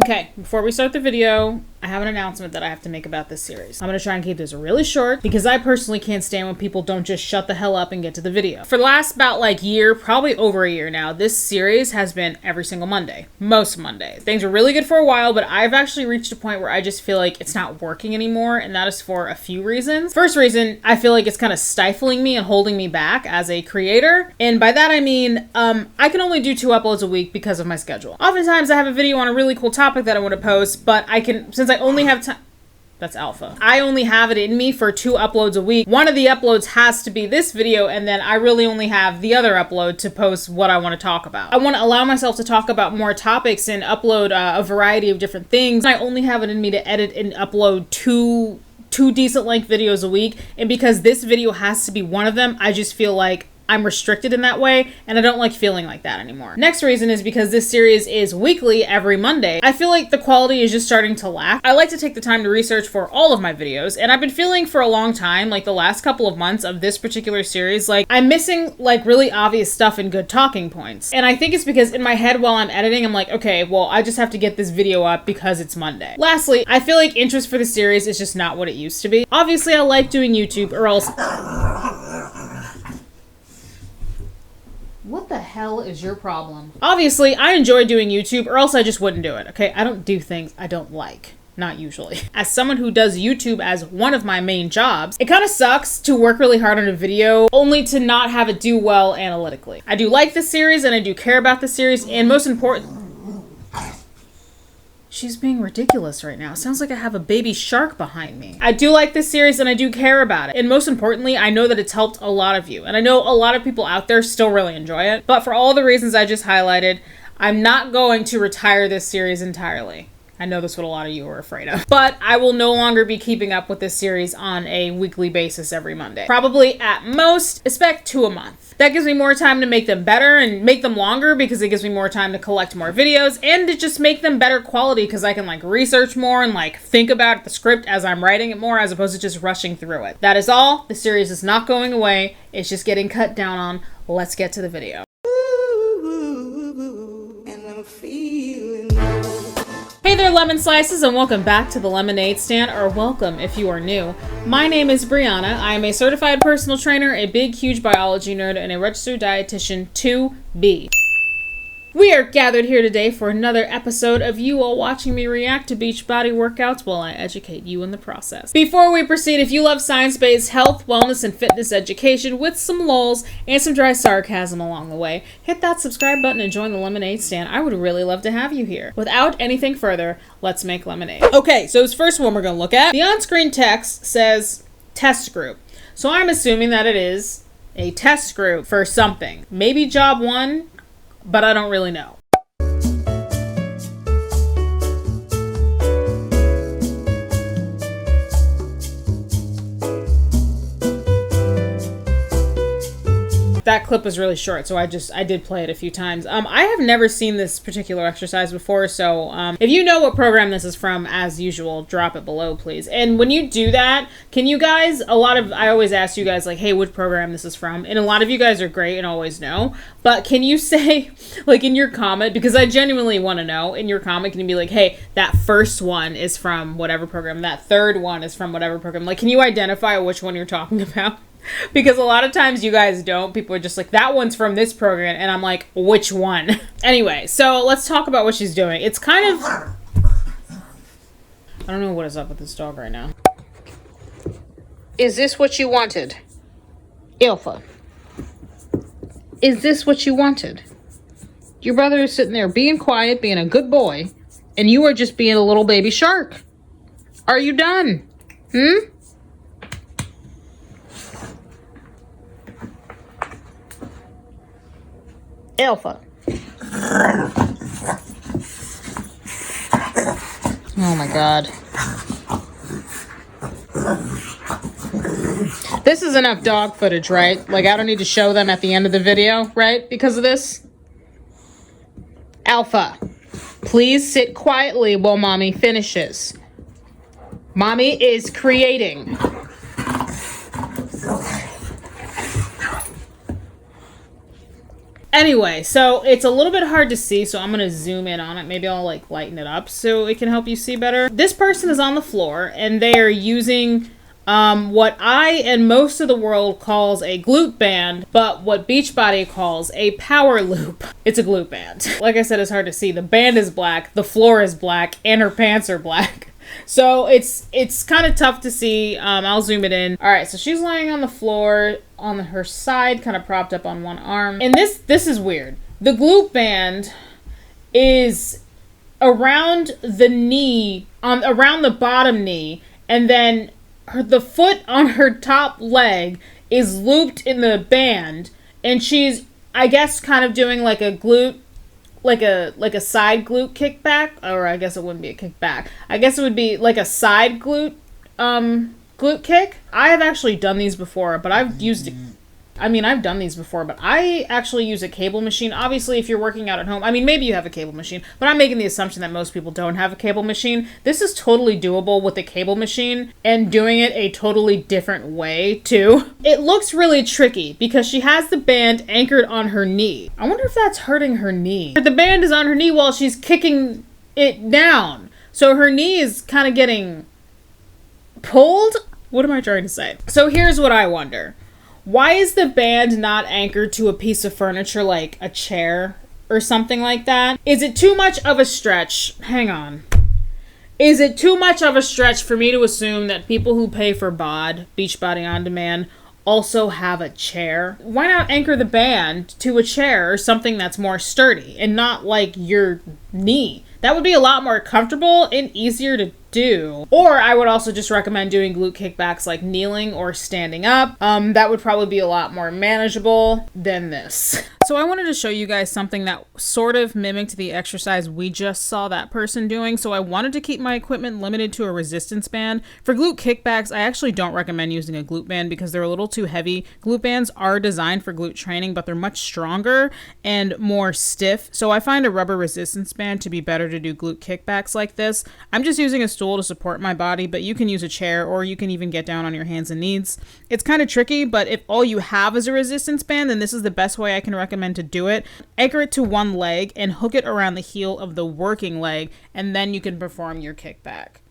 Okay, before we start the video, I have an announcement that I have to make about this series. I'm going to try and keep this really short because I personally can't stand when people don't just shut the hell up and get to the video. For the last about year, probably over a year now, this series has been every single Monday. Most Monday. Things were really good for a while, but I've actually reached a point where I just feel like it's not working anymore, and that is for a few reasons. First reason, I feel like it's kind of stifling me and holding me back as a creator, and by that I mean, I can only do 2 uploads a week because of my schedule. Oftentimes I have a video on a really cool topic that I want to post, but since I only have time. That's alpha. I only have it in me for 2 uploads a week. One of the uploads has to be this video, and then I really only have the other upload to post what I want to talk about. I want to allow myself to talk about more topics and upload a variety of different things. I only have it in me to edit and upload two decent length videos a week, and because this video has to be one of them, I just feel like I'm restricted in that way, and I don't like feeling like that anymore. Next reason is because this series is weekly every Monday. I feel like the quality is just starting to lack. I like to take the time to research for all of my videos, and I've been feeling for a long time, the last couple of months of this particular series, I'm missing really obvious stuff and good talking points. And I think it's because in my head while I'm editing, I'm like, okay, well, I just have to get this video up because it's Monday. Lastly, I feel like interest for the series is just not what it used to be. Obviously, I like doing YouTube, or else... What the hell is your problem? Obviously, I enjoy doing YouTube, or else I just wouldn't do it, okay? I don't do things I don't like. Not usually. As someone who does YouTube as one of my main jobs, it kind of sucks to work really hard on a video only to not have it do well analytically. I do like this series, and I do care about the series, and most important... She's being ridiculous right now. It sounds like I have a baby shark behind me. I do like this series and I do care about it. And most importantly, I know that it's helped a lot of you. And I know a lot of people out there still really enjoy it. But for all the reasons I just highlighted, I'm not going to retire this series entirely. I know that's what a lot of you are afraid of. But I will no longer be keeping up with this series on a weekly basis every Monday. Probably at most, expect 2 a month. That gives me more time to make them better and make them longer because it gives me more time to collect more videos and to just make them better quality because I can research more and think about the script as I'm writing it more as opposed to just rushing through it. That is all. The series is not going away. It's just getting cut down on. Let's get to the video. Hey there, lemon slices, and welcome back to the Lemonade Stand, or welcome if you are new. My name is Brianna. I am a certified personal trainer, a big, huge biology nerd, and a registered dietitian to be. We are gathered here today for another episode of you all watching me react to Beachbody workouts while I educate you in the process. Before we proceed, if you love science-based health, wellness, and fitness education with some lulz and some dry sarcasm along the way, hit that subscribe button and join the Lemonade Stand. I would really love to have you here. Without anything further, let's make lemonade. Okay, so this first one we're going to look at. The on-screen text says test group. So I'm assuming that it is a test group for something. Maybe job 1, but I don't really know. That clip was really short, so I did play it a few times. I have never seen this particular exercise before, so if you know what program this is from, as usual, drop it below, please. And when you do that, can you guys, I always ask you guys, hey, which program this is from? And a lot of you guys are great and always know, but can you say, in your comment, because I genuinely want to know, in your comment, can you be like, hey, that first one is from whatever program, that third one is from whatever program? Can you identify which one you're talking about? Because a lot of times you guys don't. People are just that one's from this program, and I'm like, which one? Anyway, so let's talk about what she's doing. It's kind of... I don't know what is up with this dog right now. Is this what you wanted? Alpha. Is this what you wanted? Your brother is sitting there being quiet, being a good boy, and you are just being a little baby shark. Are you done? Alpha. Oh my god. This is enough dog footage, right? I don't need to show them at the end of the video, right? Because of this? Alpha, please sit quietly while mommy finishes. Mommy is creating. Anyway, so it's a little bit hard to see, so I'm gonna zoom in on it. Maybe I'll like lighten it up so it can help you see better. This person is on the floor and they are using what I and most of the world calls a glute band, but what Beachbody calls a power loop. It's a glute band. Like I said, it's hard to see. The band is black, the floor is black, and her pants are black. So it's kind of tough to see. I'll zoom it in. All right, so she's laying on the floor on her side, kind of propped up on one arm. And this is weird. The glute band is around the knee, around the bottom knee, and then the foot on her top leg is looped in the band, and she's, I guess, kind of doing like a glute, like a side glute kickback, or I guess it wouldn't be a kickback. I guess it would be like a side glute kick. I have actually done these before, but I've done these before, but I actually use a cable machine. Obviously, if you're working out at home, I mean, maybe you have a cable machine, but I'm making the assumption that most people don't have a cable machine. This is totally doable with a cable machine and doing it a totally different way, too. It looks really tricky because she has the band anchored on her knee. I wonder if that's hurting her knee. The band is on her knee while she's kicking it down. So her knee is kind of getting pulled. What am I trying to say? So here's what I wonder. Why is the band not anchored to a piece of furniture like a chair or something like that? Is it too much of a stretch? Hang on. Is it too much of a stretch for me to assume that people who pay for Beachbody On Demand, also have a chair? Why not anchor the band to a chair or something that's more sturdy and not like your knee? That would be a lot more comfortable and easier to do. Or I would also just recommend doing glute kickbacks like kneeling or standing up. That would probably be a lot more manageable than this. So I wanted to show you guys something that sort of mimicked the exercise we just saw that person doing. So I wanted to keep my equipment limited to a resistance band. For glute kickbacks, I actually don't recommend using a glute band because they're a little too heavy. Glute bands are designed for glute training, but they're much stronger and more stiff. So I find a rubber resistance band to be better to do glute kickbacks like this. I'm just using a stool to support my body, but you can use a chair or you can even get down on your hands and knees. It's kind of tricky, but if all you have is a resistance band, then this is the best way I can recommend to do it. Anchor it to one leg and hook it around the heel of the working leg, and then you can perform your kickback.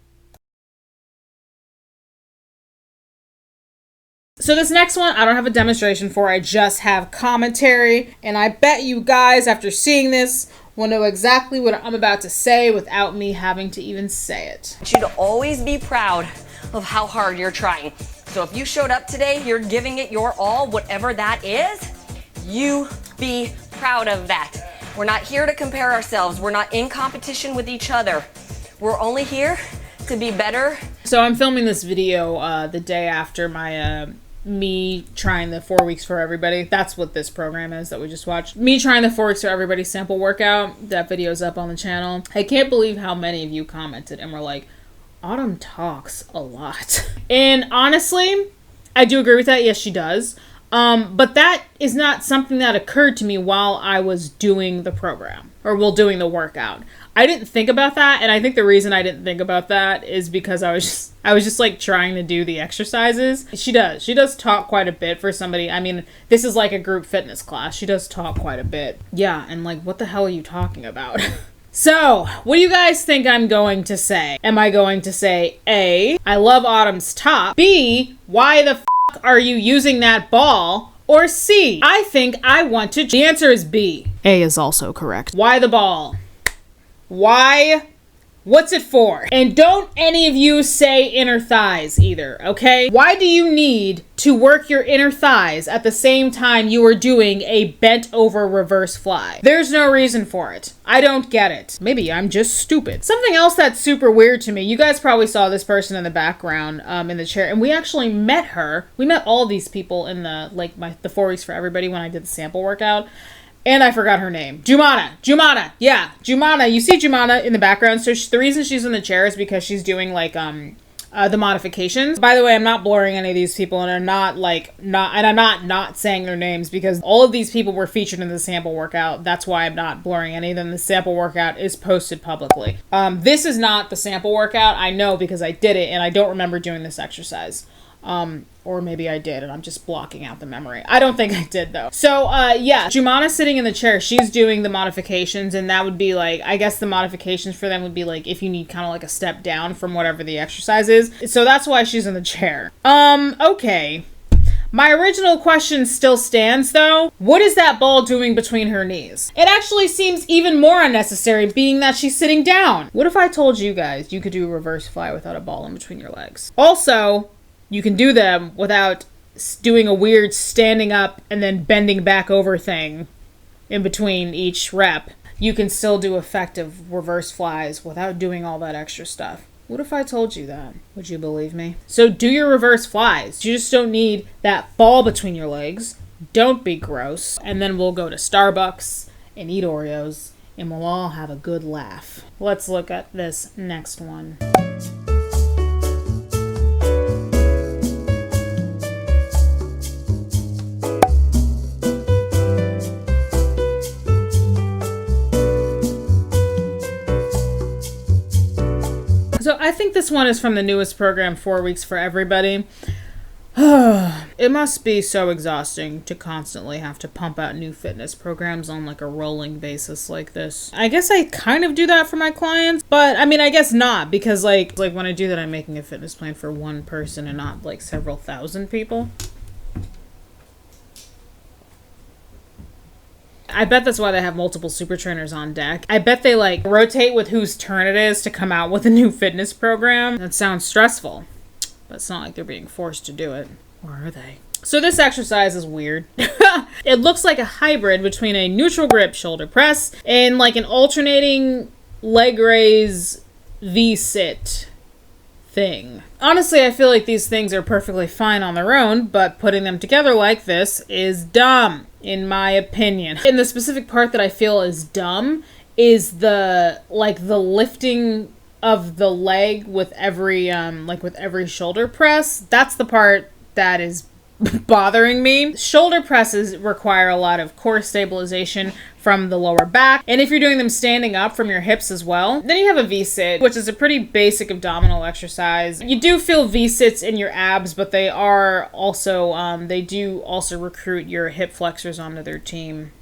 So this next one, I don't have a demonstration for, I just have commentary, and I bet you guys, after seeing this, will know exactly what I'm about to say without me having to even say it. I want you to always be proud of how hard you're trying. So if you showed up today, you're giving it your all, whatever that is, you be proud of that. We're not here to compare ourselves. We're not in competition with each other. We're only here to be better. So I'm filming this video the day after my me trying the 4 weeks for everybody. That's what this program is that we just watched. Me trying the 4 weeks for everybody sample workout. That video's up on the channel. I can't believe how many of you commented and were like, Autumn talks a lot. And honestly, I do agree with that. Yes, she does. But that is not something that occurred to me while I was doing the program or while doing the workout. I didn't think about that, and I think the reason I didn't think about that is because I was just like trying to do the exercises. She does talk quite a bit for somebody. I mean, this is like a group fitness class. She does talk quite a bit. Yeah, and like, what the hell are you talking about? So, what do you guys think I'm going to say? Am I going to say A, I love Autumn's top, B, why the f*** are you using that ball, or C, I think I want to... The answer is B. A is also correct. Why the ball? Why? What's it for? And don't any of you say inner thighs either, okay? Why do you need to work your inner thighs at the same time you are doing a bent over reverse fly? There's no reason for it. I don't get it. Maybe I'm just stupid. Something else that's super weird to me, you guys probably saw this person in the background in the chair, and we actually met her. We met all these people in the 4 weeks for everybody when I did the sample workout. And I forgot her name. Jumana. Yeah, Jumana. You see Jumana in the background. So the reason she's in the chair is because she's doing like the modifications. By the way, I'm not blurring any of these people, and I'm not saying their names because all of these people were featured in the sample workout. That's why I'm not blurring any of them. The sample workout is posted publicly. This is not the sample workout. I know because I did it and I don't remember doing this exercise. Or maybe I did and I'm just blocking out the memory. I don't think I did though. So yeah, Jumana's sitting in the chair. She's doing the modifications, and that would be like, I guess the modifications for them would be like if you need kind of like a step down from whatever the exercise is. So that's why she's in the chair. Okay. My original question still stands though. What is that ball doing between her knees? It actually seems even more unnecessary being that she's sitting down. What if I told you guys you could do a reverse fly without a ball in between your legs? Also, you can do them without doing a weird standing up and then bending back over thing in between each rep. You can still do effective reverse flies without doing all that extra stuff. What if I told you that? Would you believe me? So do your reverse flies. You just don't need that ball between your legs. Don't be gross. And then we'll go to Starbucks and eat Oreos and we'll all have a good laugh. Let's look at this next one. So I think this one is from the newest program, 4 Weeks for Everybody. It must be so exhausting to constantly have to pump out new fitness programs on like a rolling basis like this. I guess I kind of do that for my clients, but I mean, I guess not, because like when I do that, I'm making a fitness plan for one person and not like several thousand people. I bet that's why they have multiple super trainers on deck. I bet they like rotate with whose turn it is to come out with a new fitness program. That sounds stressful, but it's not like they're being forced to do it. Or are they? So this exercise is weird. It looks like a hybrid between a neutral grip shoulder press and like an alternating leg raise V-sit thing. Honestly, I feel like these things are perfectly fine on their own, but putting them together like this is dumb, in my opinion. And the specific part that I feel is dumb is the lifting of the leg with every shoulder press. That's the part that is bothering me. Shoulder presses require a lot of core stabilization from the lower back, and if you're doing them standing up from your hips as well, then you have a V-sit, which is a pretty basic abdominal exercise. You do feel V-sits in your abs, but they are also they do also recruit your hip flexors onto their team.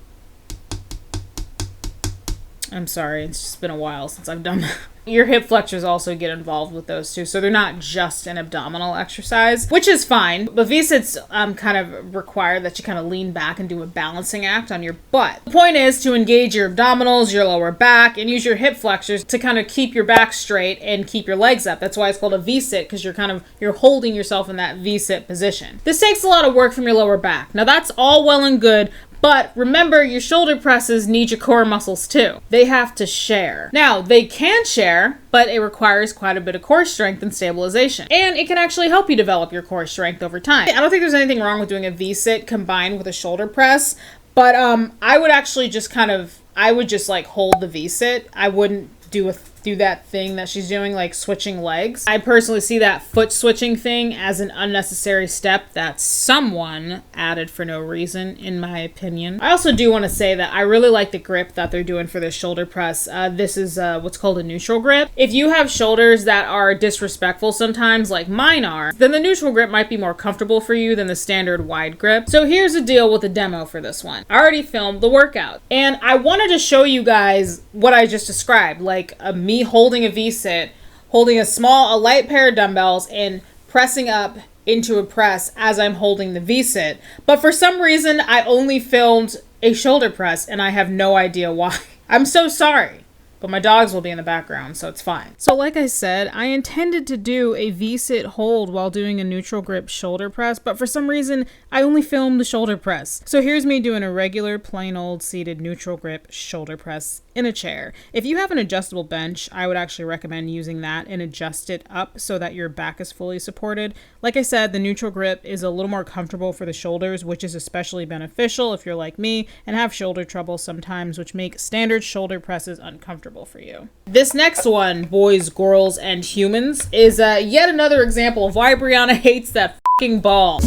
I'm sorry, it's just been a while since I've done that. Your hip flexors also get involved with those too, so they're not just an abdominal exercise, which is fine, but V-sits kind of require that you kind of lean back and do a balancing act on your butt. The point is to engage your abdominals, your lower back, and use your hip flexors to kind of keep your back straight and keep your legs up. That's why it's called a V-sit, because you're holding yourself in that V-sit position. This takes a lot of work from your lower back. Now that's all well and good, but remember, your shoulder presses need your core muscles too. They have to share. Now, they can share, but it requires quite a bit of core strength and stabilization. And it can actually help you develop your core strength over time. I don't think there's anything wrong with doing a V-sit combined with a shoulder press, but I would actually just like hold the V-sit. I wouldn't do that thing that she's doing, like switching legs. I personally see that foot switching thing as an unnecessary step that someone added for no reason, in my opinion. I also do want to say that I really like the grip that they're doing for this shoulder press. This is what's called a neutral grip. If you have shoulders that are disrespectful sometimes, like mine are, then the neutral grip might be more comfortable for you than the standard wide grip. So here's the deal with the demo for this one. I already filmed the workout, and I wanted to show you guys what I just described, like me holding a V-sit, holding a light pair of dumbbells and pressing up into a press as I'm holding the V-sit. But for some reason, I only filmed a shoulder press and I have no idea why. I'm so sorry. But my dogs will be in the background, so it's fine. So like I said, I intended to do a V-sit hold while doing a neutral grip shoulder press, but for some reason, I only filmed the shoulder press. So here's me doing a regular, plain old seated neutral grip shoulder press in a chair. If you have an adjustable bench, I would actually recommend using that and adjust it up so that your back is fully supported. Like I said, the neutral grip is a little more comfortable for the shoulders, which is especially beneficial if you're like me and have shoulder trouble sometimes, which make standard shoulder presses uncomfortable for you. This next one, boys, girls, and humans, is yet another example of why Brianna hates that fucking ball.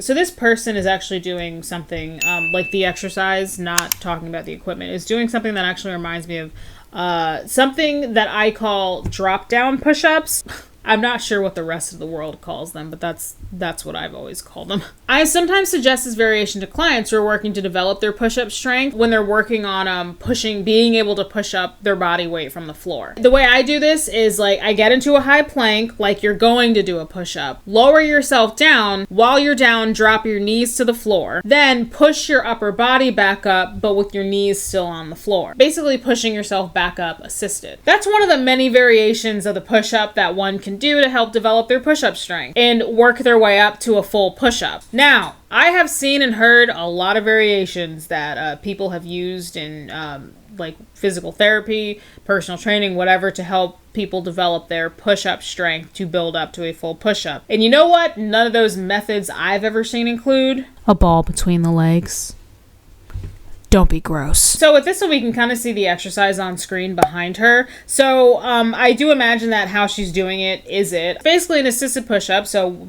So this person is actually doing something like the exercise, not talking about the equipment, is doing something that actually reminds me of something that I call drop down push-ups. I'm not sure what the rest of the world calls them, but that's what I've always called them. I sometimes suggest this variation to clients who are working to develop their push-up strength when they're working on being able to push up their body weight from the floor. The way I do this is like I get into a high plank like you're going to do a push-up. Lower yourself down. While you're down, drop your knees to the floor. Then push your upper body back up, but with your knees still on the floor. Basically pushing yourself back up assisted. That's one of the many variations of the push-up that one can do to help develop their push-up strength and work their way up to a full push-up. Now, I have seen and heard a lot of variations that people have used in like physical therapy, personal training, whatever, to help people develop their push-up strength to build up to a full push-up. And you know what? None of those methods I've ever seen include a ball between the legs. Don't be gross. So with this one, we can kind of see the exercise on screen behind her. So I do imagine that how she's doing it is basically an assisted push-up. So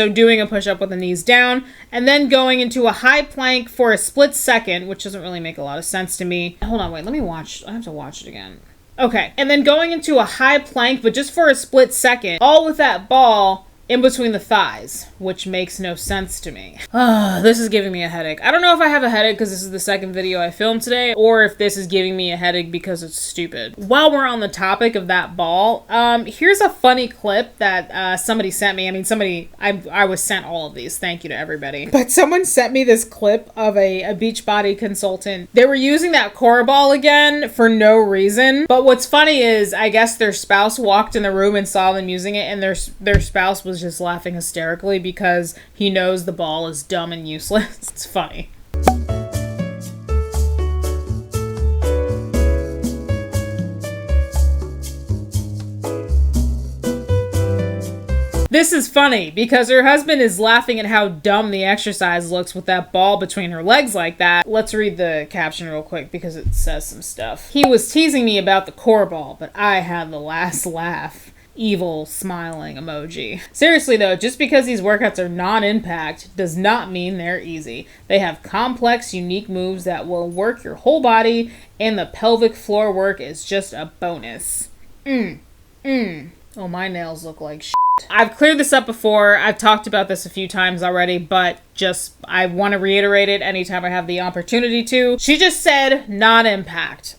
doing a push-up with the knees down and then going into a high plank for a split second, which doesn't really make a lot of sense to me. Hold on, wait, let me watch. I have to watch it again. Okay, and then going into a high plank, but just for a split second, all with that ball in between the thighs, which makes no sense to me. This is giving me a headache. I don't know if I have a headache because this is the second video I filmed today, or if this is giving me a headache because it's stupid. While we're on the topic of that ball, here's a funny clip that somebody sent me. I mean, I was sent all of these. Thank you to everybody. But someone sent me this clip of a Beachbody consultant. They were using that core ball again for no reason. But what's funny is, I guess their spouse walked in the room and saw them using it, and their spouse was just laughing hysterically because he knows the ball is dumb and useless. It's funny. This is funny because her husband is laughing at how dumb the exercise looks with that ball between her legs like that. Let's read the caption real quick because it says some stuff. He was teasing me about the core ball, but I had the last laugh. Evil smiling emoji. Seriously though, just because these workouts are non-impact does not mean they're easy. They have complex, unique moves that will work your whole body, and the pelvic floor work is just a bonus. Oh, my nails look like shit. I've cleared this up before. I've talked about this a few times already, but I want to reiterate it anytime I have the opportunity to. She just said non-impact.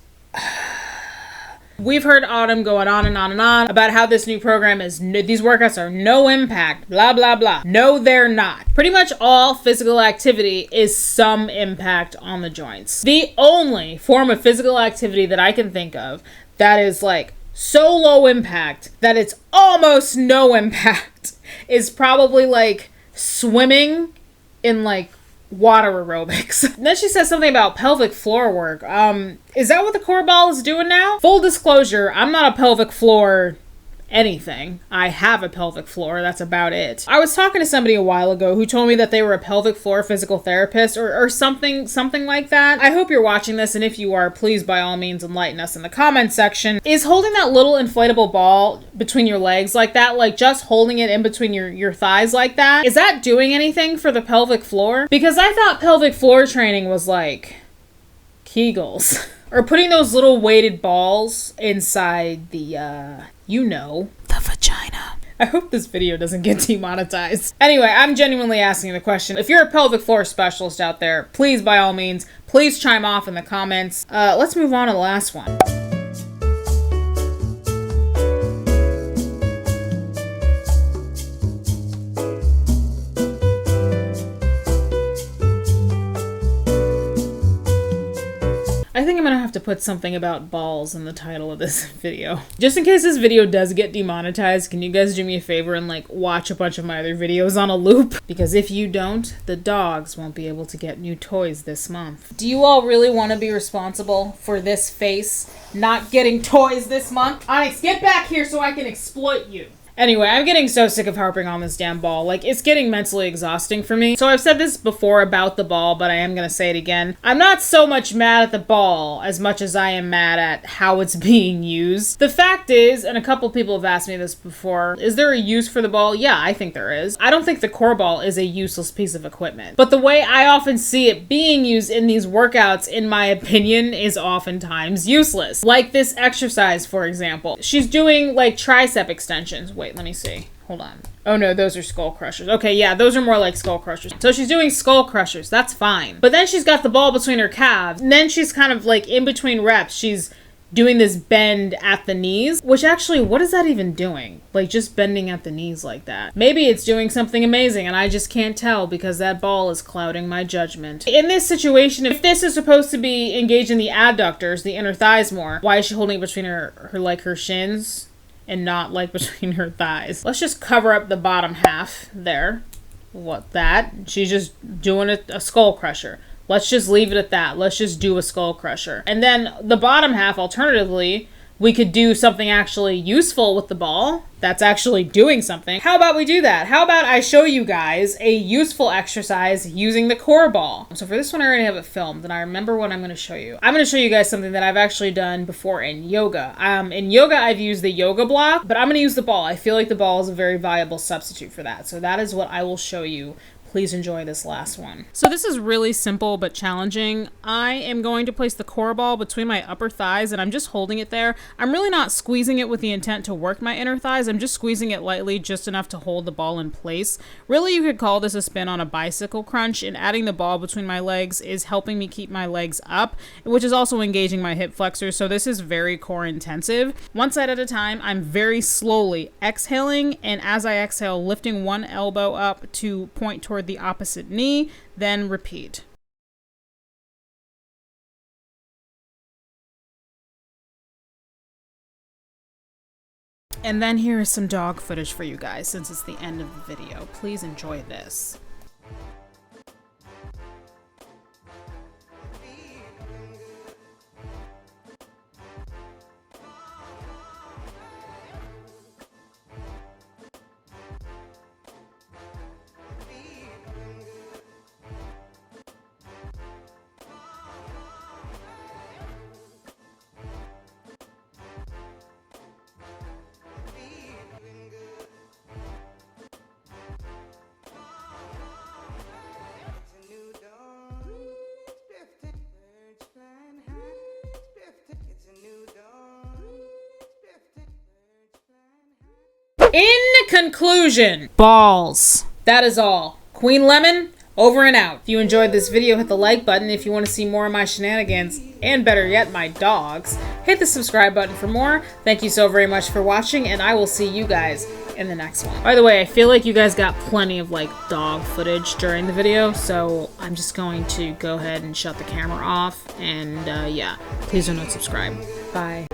We've heard Autumn going on and on and on about how this new program is, these workouts are no impact, blah, blah, blah. No, they're not. Pretty much all physical activity is some impact on the joints. The only form of physical activity that I can think of that is like so low impact that it's almost no impact is probably like swimming in like water aerobics. Then she says something about pelvic floor work. Is that what the core ball is doing now? Full disclosure, I'm not a pelvic floor anything. I have a pelvic floor. That's about it. I was talking to somebody a while ago who told me that they were a pelvic floor physical therapist or something like that. I hope you're watching this, and if you are, please by all means enlighten us in the comment section. Is holding that little inflatable ball between your legs like that, like just holding it in between your thighs like that, is that doing anything for the pelvic floor? Because I thought pelvic floor training was like Kegels. Or putting those little weighted balls inside the, the vagina. I hope this video doesn't get demonetized. Anyway, I'm genuinely asking the question. If you're a pelvic floor specialist out there, please, by all means, please chime off in the comments. Let's move on to the last one. I think I'm gonna have to put something about balls in the title of this video. Just in case this video does get demonetized, can you guys do me a favor and like watch a bunch of my other videos on a loop? Because if you don't, the dogs won't be able to get new toys this month. Do you all really want to be responsible for this face not getting toys this month? Onyx, get back here so I can exploit you. Anyway, I'm getting so sick of harping on this damn ball. Like, it's getting mentally exhausting for me. So I've said this before about the ball, but I am going to say it again. I'm not so much mad at the ball as much as I am mad at how it's being used. The fact is, and a couple people have asked me this before, is there a use for the ball? Yeah, I think there is. I don't think the core ball is a useless piece of equipment. But the way I often see it being used in these workouts, in my opinion, is oftentimes useless. Like this exercise, for example. She's doing like tricep extensions. Wait, let me see. Hold on. Oh no, those are skull crushers. Okay, yeah, those are more like skull crushers. So she's doing skull crushers. That's fine. But then she's got the ball between her calves. And then she's kind of like in between reps. She's doing this bend at the knees, which actually, what is that even doing? Like just bending at the knees like that. Maybe it's doing something amazing and I just can't tell because that ball is clouding my judgment. In this situation, if this is supposed to be engaged in the adductors, the inner thighs more, why is she holding it between her shins and not like between her thighs? Let's just cover up the bottom half there. What that? She's just doing a skull crusher. Let's just leave it at that. Let's just do a skull crusher. And then the bottom half, alternatively, we could do something actually useful with the ball that's actually doing something. How about we do that? How about I show you guys a useful exercise using the core ball? So for this one, I already have it filmed, and I remember what I'm going to show you. I'm going to show you guys something that I've actually done before in yoga. In yoga, I've used the yoga block, but I'm going to use the ball. I feel like the ball is a very viable substitute for that. So that is what I will show you. Please enjoy this last one. So this is really simple but challenging. I am going to place the core ball between my upper thighs and I'm just holding it there. I'm really not squeezing it with the intent to work my inner thighs. I'm just squeezing it lightly, just enough to hold the ball in place. Really, you could call this a spin on a bicycle crunch, and adding the ball between my legs is helping me keep my legs up, which is also engaging my hip flexors. So this is very core intensive. One side at a time, I'm very slowly exhaling, and as I exhale, lifting one elbow up to point toward the opposite knee, then repeat. And then here is some dog footage for you guys since it's the end of the video. Please enjoy this. In conclusion, balls. That is all. Queen Lemon, over and out. If you enjoyed this video, hit the like button. If you want to see more of my shenanigans, and better yet, my dogs, hit the subscribe button for more. Thank you so very much for watching, and I will see you guys in the next one. By the way, I feel like you guys got plenty of like dog footage during the video, so I'm just going to go ahead and shut the camera off, and yeah, please do not subscribe. Bye.